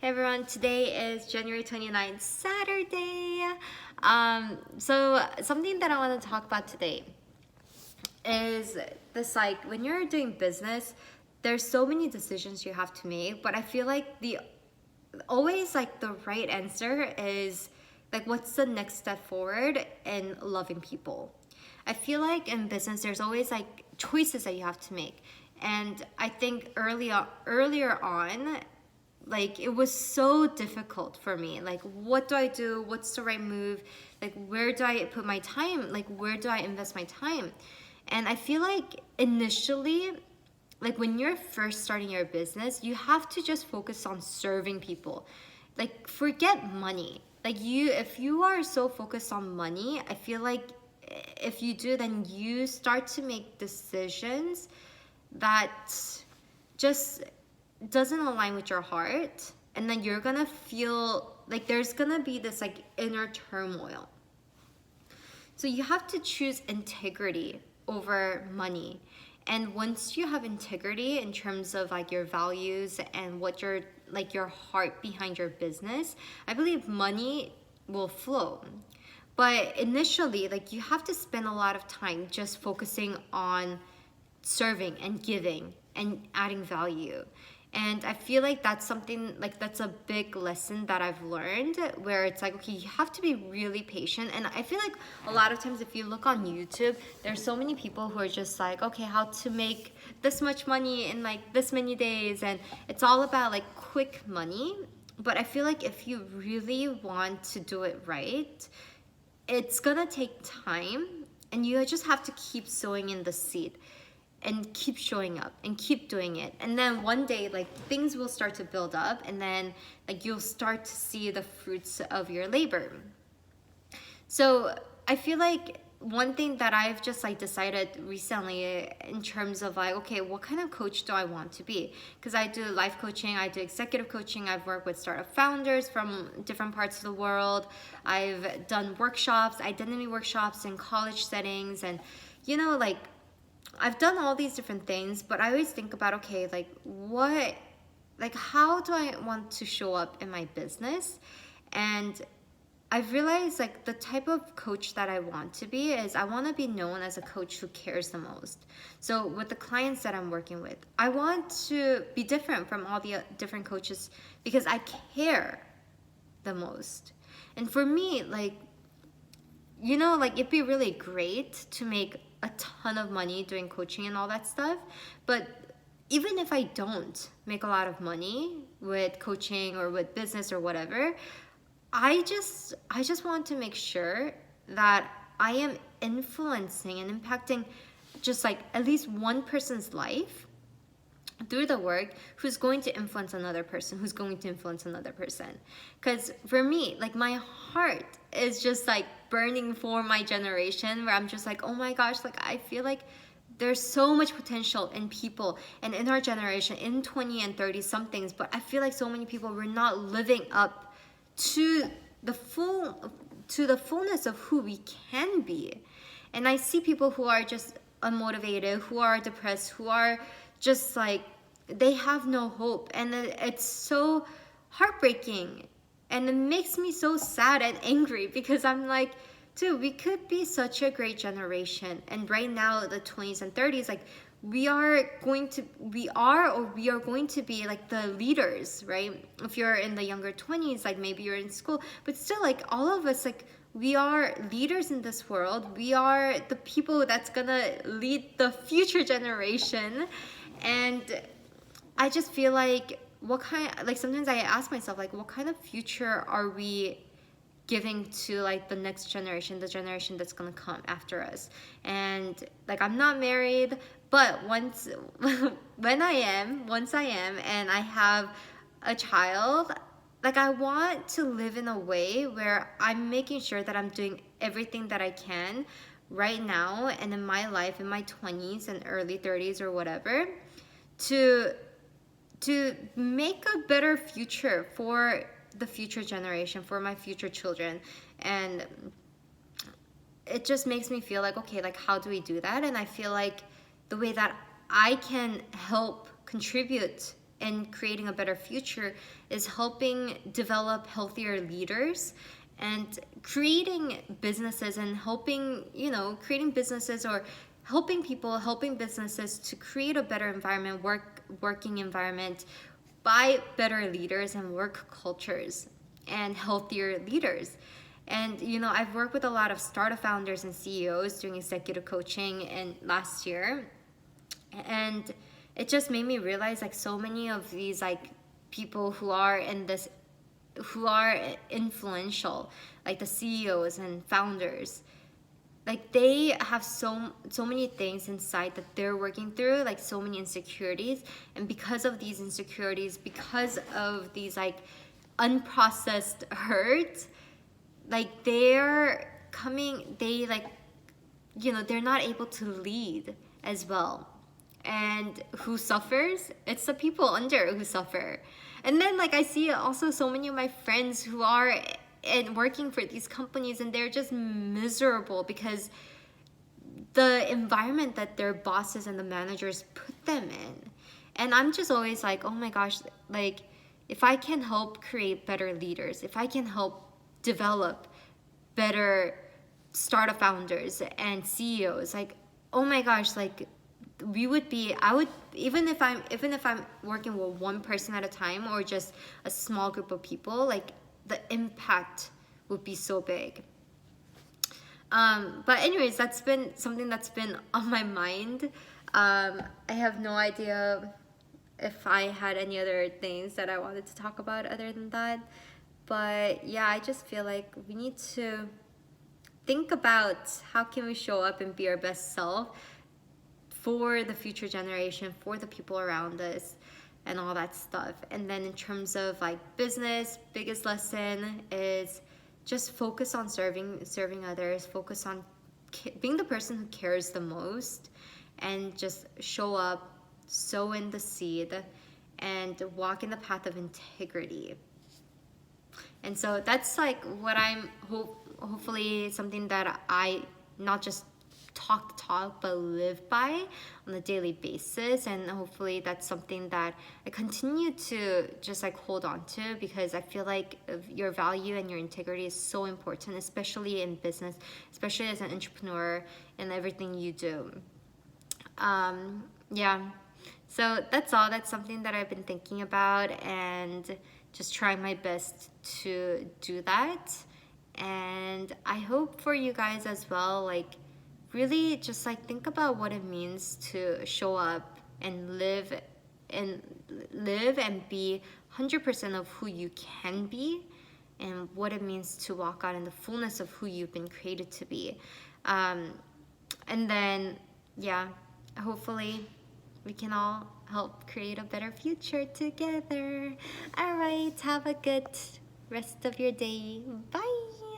Hey everyone, today is January 29th, Saturday. So something that I want to talk about today is this, like, when you're doing business, there's so many decisions you have to make, but I feel like the right answer is like, what's the next step forward in loving people? I feel like in business there's always like choices that you have to make. And I think earlier on, like, it was so difficult for me. Like, what do I do? What's the right move? Like, where do I put my time? Like, where do I invest my time? And I feel like initially, like, when you're first starting your business, you have to just focus on serving people. Like, forget money. Like, if you are so focused on money, I feel like if you do, then you start to make decisions that just doesn't align with your heart, and then you're gonna feel like there's gonna be this like inner turmoil. So you have to choose integrity over money. And once you have integrity in terms of like your values and what your heart behind your business, I believe money will flow. But initially, like, you have to spend a lot of time just focusing on serving and giving and adding value. And I feel like that's something, like, that's a big lesson that I've learned, where it's like, okay, you have to be really patient. And I feel like a lot of times if you look on YouTube, there's so many people who are just like, okay, how to make this much money in like this many days, and it's all about like quick money. But I feel like if you really want to do it right, it's gonna take time, and you just have to keep sowing in the seed and keep showing up and keep doing it. And then one day, like, things will start to build up, and then like you'll start to see the fruits of your labor. So I feel like one thing that I've just like decided recently in terms of like, okay, what kind of coach do I want to be? Because I do life coaching, I do executive coaching, I've worked with startup founders from different parts of the world. I've done workshops, identity workshops in college settings, and like, I've done all these different things, but I always think about, okay, how do I want to show up in my business? And I've realized, like, the type of coach that I want to be is I want to be known as a coach who cares the most. So with the clients that I'm working with, I want to be different from all the different coaches because I care the most. And for me, like, it'd be really great to make a ton of money doing coaching and all that stuff. But even if I don't make a lot of money with coaching or with business or whatever, I just want to make sure that I am influencing and impacting just like at least one person's life through the work, who's going to influence another person, who's going to influence another person. Because for me, like, my heart is just like burning for my generation, where I'm just like, oh my gosh, like, I feel like there's so much potential in people and in our generation, in 20 and 30 somethings, but I feel like so many people were not living up to the fullness of who we can be. And I see people who are just unmotivated, who are depressed, who are just like, they have no hope, and it's so heartbreaking, and it makes me so sad and angry, because I'm like, dude, we could be such a great generation, and right now the 20s and 30s, like, we are going to be like the leaders, right? If you're in the younger 20s, like, maybe you're in school, but still, like, all of us, like, we are leaders in this world. We are the people that's gonna lead the future generation. And I just feel like, sometimes I ask myself, like, what kind of future are we giving to like the next generation, the generation that's gonna come after us? And like, I'm not married, but once I am and I have a child, like, I want to live in a way where I'm making sure that I'm doing everything that I can right now and in my life, in my 20s and early 30s or whatever, to make a better future for the future generation, for my future children. And it just makes me feel like, okay, like, how do we do that? And I feel like the way that I can help contribute in creating a better future is helping develop healthier leaders and creating businesses and helping, creating businesses or helping people, helping businesses to create a better environment, working environment by better leaders and work cultures and healthier leaders. And I've worked with a lot of startup founders and CEOs doing executive coaching and last year, and it just made me realize like so many of these like people who are influential, like the CEOs and founders, like they have so many things inside that they're working through, like so many insecurities, and because of these insecurities, because of these like unprocessed hurts, like they're not able to lead as well. And who suffers? It's the people under who suffer. And then like I see also so many of my friends who are working for these companies, and they're just miserable because the environment that their bosses and the managers put them in. And I'm just always like, oh my gosh, like if I can help create better leaders, if I can help develop better startup founders and CEOs, like oh my gosh, like I would, even if I'm working with one person at a time or just a small group of people, like the impact would be so big. But anyways, that's been something that's been on my mind. I have no idea if I had any other things that I wanted to talk about other than that. But yeah, I just feel like we need to think about how can we show up and be our best self for the future generation, for the people around us, and all that stuff. And then in terms of like business, biggest lesson is just focus on serving others, focus on being the person who cares the most, and just show up, sow in the seed, and walk in the path of integrity. And so that's like what I'm hopefully something that I not just talk but live by on a daily basis. And hopefully that's something that I continue to just like hold on to, because I feel like your value and your integrity is so important, especially in business, especially as an entrepreneur in everything you do. Yeah, so that's all. That's something that I've been thinking about and just trying my best to do that. And I hope for you guys as well, like really just like think about what it means to show up and live and be 100% of who you can be, and what it means to walk out in the fullness of who you've been created to be. And then yeah, hopefully we can all help create a better future together. All right, have a good rest of your day. Bye.